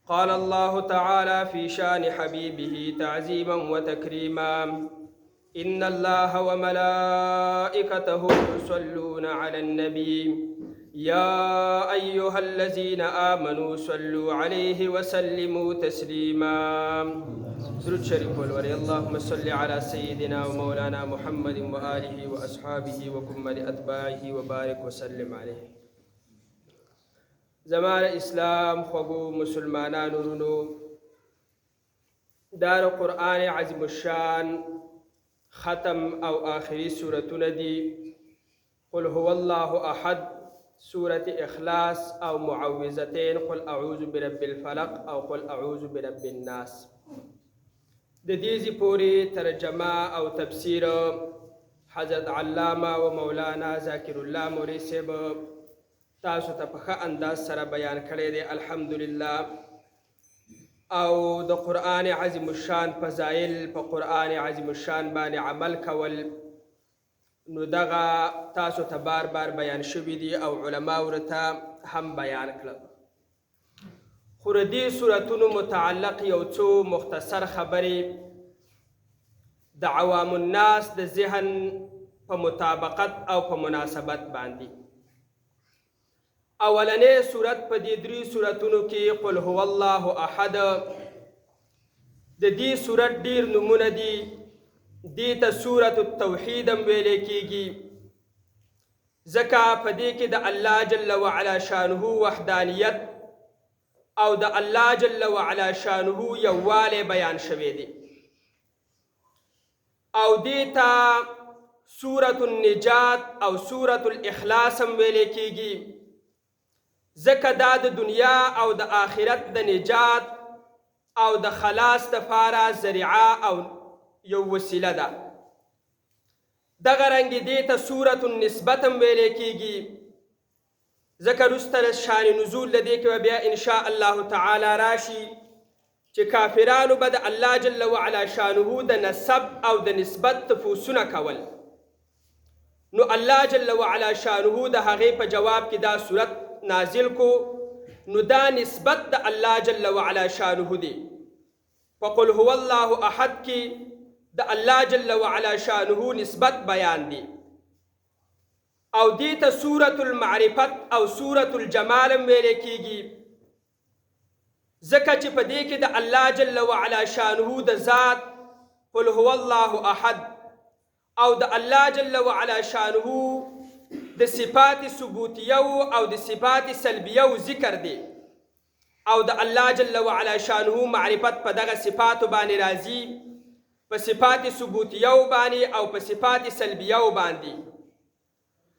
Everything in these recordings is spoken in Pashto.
قال الله تعالى في شان حبيبه تعزيما وتكريما إن الله وملائكته يصلون على النبي يا أيها الذين آمنوا صلوا عليه وسلموا تسليما. درود شريف والوري. اللهم صل على سيدنا ومولانا محمد وآله وأصحابه وكمل أتباعه وبارك وسلم عليه. زمان اسلام خبو مسلمانان رونو دار قرآن عظیم الشان ختم او آخری سورتون دی. قل هو الله احد، سورة اخلاص او معوذتين قل اعوذ برب الفلق او قل اعوذ برب الناس. د دیزی پوری ترجمه او تفسیر حضرت علامہ و مولانا ذاکر اللہ موری صاحب تاسو ته په ښه انداز سره بیان کړی دی الحمدلله. او د قرآن عظیم الشان فضایل په قرآن عظیم الشان باندې عمل کول نو دغه تاسو ته بار بار بیان شوي دي او علما ورته هم بیان کړل. خو د دې سورتونو متعلق یو څو مختصر خبرې د عوام الناس د ذهن په مطابقت او په مناسبت باندې. اولنې سورت په دې درې سورتونو کې قل هو الله احد. د دې سورت ډیر نمونه دي. دې ته سورت التوحید هم ویلې کېږي ځکه په دې کې د الله جل وعلا شانه وحدانیت او د الله جل وعلا شانه یووالی بیان شوی دی. او دې ته سورت النجات او سورت الاخلاص هم ویلې کېږي ځکه دا د دنیا او د آخرت د نجات او د خلاص دپاره ذریعه او یو وسیله ده. دغه رنګې دې ته سورت النسبت هم ویلې کېږي ځکه وروسته شان نزول له دې کې به بیا انشاء الله تعالی راشي چې کافرانو به د الله جل وعلا شانه د نسب او د نسبت تفوسونه کول. نو الله جل وعلا شانه د هغې په جواب کې دا سورت نازل کو. نو دا نسبت د الله جل وعلا شانه دی. فقل هو الله احد کې د الله جل وعلا شانه نسبت بیان دی. او دې ته سورة المعرفت او سورة الجمال هم ویلې کېږي ځکه چې په دې کې د الله جل وعلا شانه د ذات قل هو الله احد او د الله جل وعلا شانه د صفات ثبوتیو او د صفات سلبیو ذکر دی. او د الله جل وعلا شانه معرفت په دغه صفاتو باندې راځي، په صفات ثبوتیو باندې او په صفات سلبیو باندې.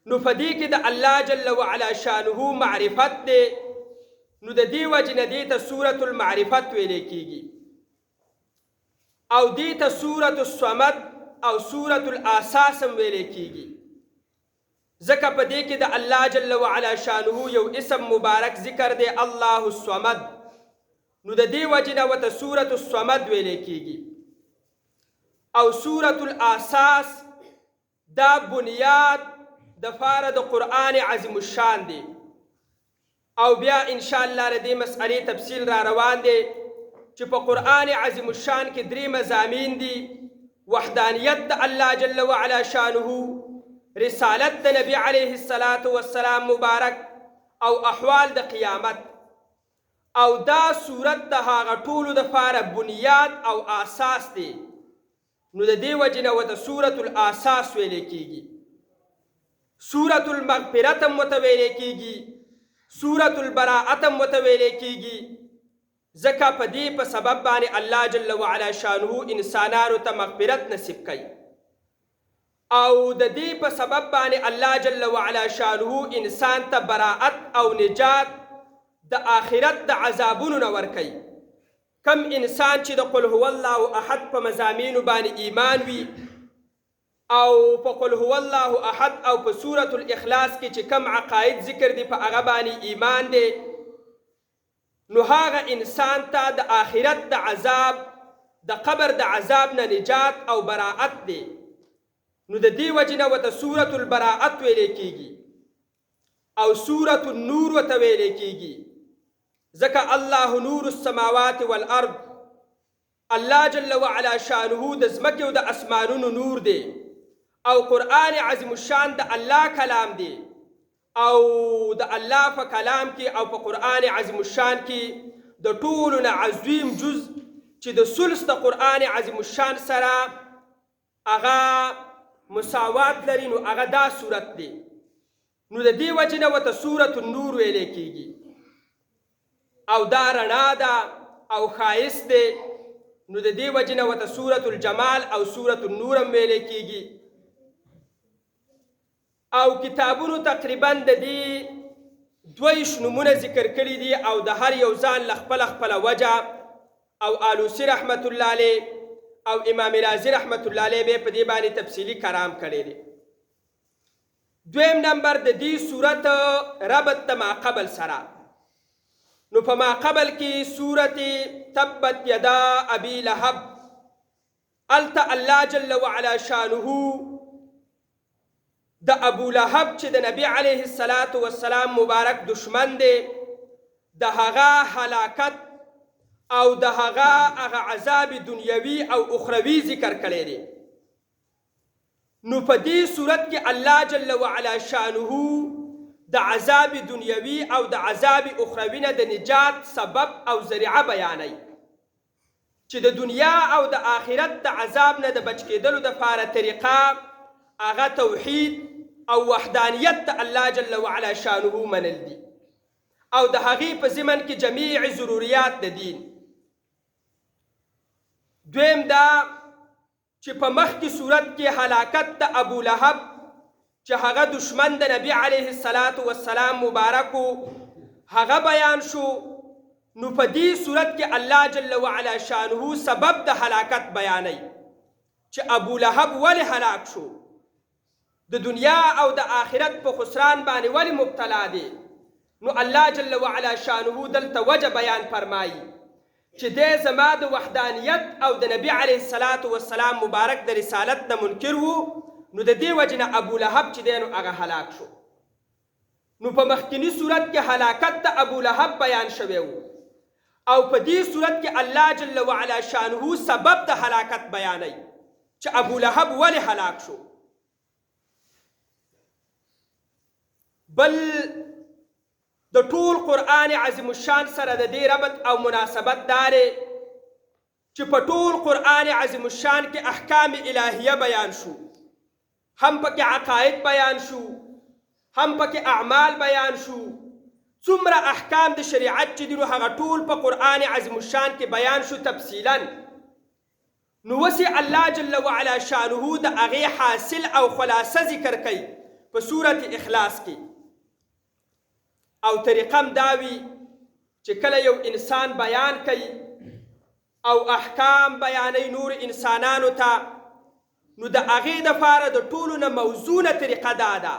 نو په دې کې د الله جل وعلا شانه معرفت دی. نو د دې وجې نه دې ته سورة المعرفت ویلې کېږي. او دې ته سورة الصمد او سورة الاساس هم ویلې کېږي ځکه په دې کې د الله جل وعلا شانه یو اسم مبارک ذکر دی الله الصمد. نو د دې وجې نه ورته سورة الصمد ویلې کېږي. او سورة الاساس دا بنیاد د پاره د قرآن عظیم الشان دی. او بیا انشاء الله د دې مسئلې تفصیل را روان دی چې په قرآن عظیم الشان کې درې مضامین دي: وحدانیت د الله جل وعلا شانه، رسالت د نبی علیه الصلاة والسلام مبارک، او احوال د قیامت. او دا صورت د هغه ټولو دپاره بنیاد او اساس دی. نو د دې وجې نه ورته سورة الاساس ویلې کېږي. سورة المغفرت هم ورته ویلې کېږي، سورة البراءت هم ورته ویلې کېږي ځکه په دې په سبب باندې الله جل وعلا شانه انسانانو ته مغفرت نصیب کوي. او د دې په سبب باندې الله جل وعلا شانه انسان ته براءت او نجات د آخرت د عذابونو نه ورکوي. کم انسان چې د قل هو الله احد په مضامینو باندې ایمان وي او په قل هو الله احد او په سورة الاخلاص کې چې کم عقاید ذکر دي په هغه باندې ایمان دی، نو هغه انسان ته د آخرت د عذاب د قبر د عذاب نه نجات او براءت دی. نو د دې وجې نه ورته سورة البراءت ویلې کېږي او سورة النور ورته ویلې کېږي ځکه الله نور السماوات والارض، الله جل وعلا شانه د ځمکې او د اسمانونو نور دی، او قرآن عظیم الشان د الله کلام دی، او د الله په کلام کې او په قرآن عظیم الشان کې د ټولو نه عظیم جز چې د ثلث د قرآن عظیم الشان سره هغه مساوات لري، نو هغه دا صورت دی. نو د دې وجې نه ورته سورة النور ویلی کېږي، او دا رڼا ده او ښایست دی، نو د دې وجې نه ورته سورة الجمال او سورة النور هم ویلی کېږي. او کتابونو تقریبا د دې 22 نومونه ذکر کړي دي، او د هر یو ځان له خپله وجه، او آلوسی رحمت الله علیه او امام رازی رحمت الله علیه به په دې باندې تفصیلي کلام کړی دی. دویم نمبر د دې صورت ربط د ماقبل سره. نو په ماقبل کې صورت تبت یدا ابي لهب، هلته الله جل وعلا شانه د ابو لهب چې د نبی علیه السلام مبارک دشمن دی، د هغه هلاکت او د هغه عذاب دنیوي او اخروي ذکر کړی دی. نو په دې صورت کې الله جل وعلا شانه د عذاب دنیوي او د عذاب اخروي نه د نجات سبب او ذریعه بیانوي، چې د دنیا او د آخرت د عذاب نه د بچ کېدلو دپاره طریقه هغه توحید او وحدانیت د الله جل وعلا شانه منل دي، او د هغې په ضمن کې جمیع ضروریات د دین. دویم دا چې په مخکې صورت کې هلاکت د ابو لهب چې هغه دشمن د نبی علیه السلام مبارکو هغه بیان شو. نو په دې صورت کې الله جل وعلا شانه سبب د هلاکت بیانوي، چې ابو لهب ولې هلاک شو، د دنیا او د آخرت په خسران باندې ولې مبتلا دی. نو الله جل وعلا شانه دلته وجه بیان فرمایي چې دی زما د وحدانیت او د نبی علیه السلام مبارک د رسالت نه منکر و، نو د دې وجې نه ابو لهب چې دی نو هغه هلاک شو. نو په مخکینی صورت کې هلاکت د ابو لهب بیان شوی و، او په دې صورت کې الله جل وعلا شانه سبب د هلاکت بیانوي چې ابو لهب ولې هلاک شو. بل د ټول قرآن عظیم الشان سره د دې ربط او مناسبت دارې چې په ټول قرآن عظیم الشان کې احکام الهیه بیان شو، هم پکې عقاید بیان شو، هم پکې اعمال بیان شو. څومره احکام د شریعت چې دي نو هغه ټول په قرآن عظیم الشان کې بیان شو تفصیلا. نو وسې الله جل وعلا شانه د هغې حاصل او خلاصه ذکر کوي په سورت اخلاص کې. او طریقم داوی چې کله یو انسان بیان کوي او احکام بیانوي نور انسانانو ته، نو د هغې دپاره د ټولو نه موزونه طریقه دا ده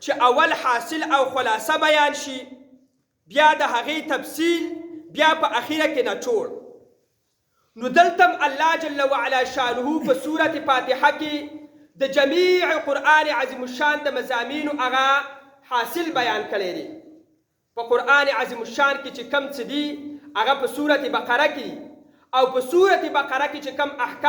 چې اول حاصل او خلاصه بیان شي، بیا د هغې تفصیل، بیا په اخیره کې نچوړ. نو دلتم الله جل وعلا شانه په سورت فاتحه کې د جمیع قرآن عظیم الشان د مضامینو هغه حاصل بیان کړی دی. په قرآن عظیم الشان کې چې کم څه دي هغه په سورت بقره کې، او په سورت بقره کې چې کم احکام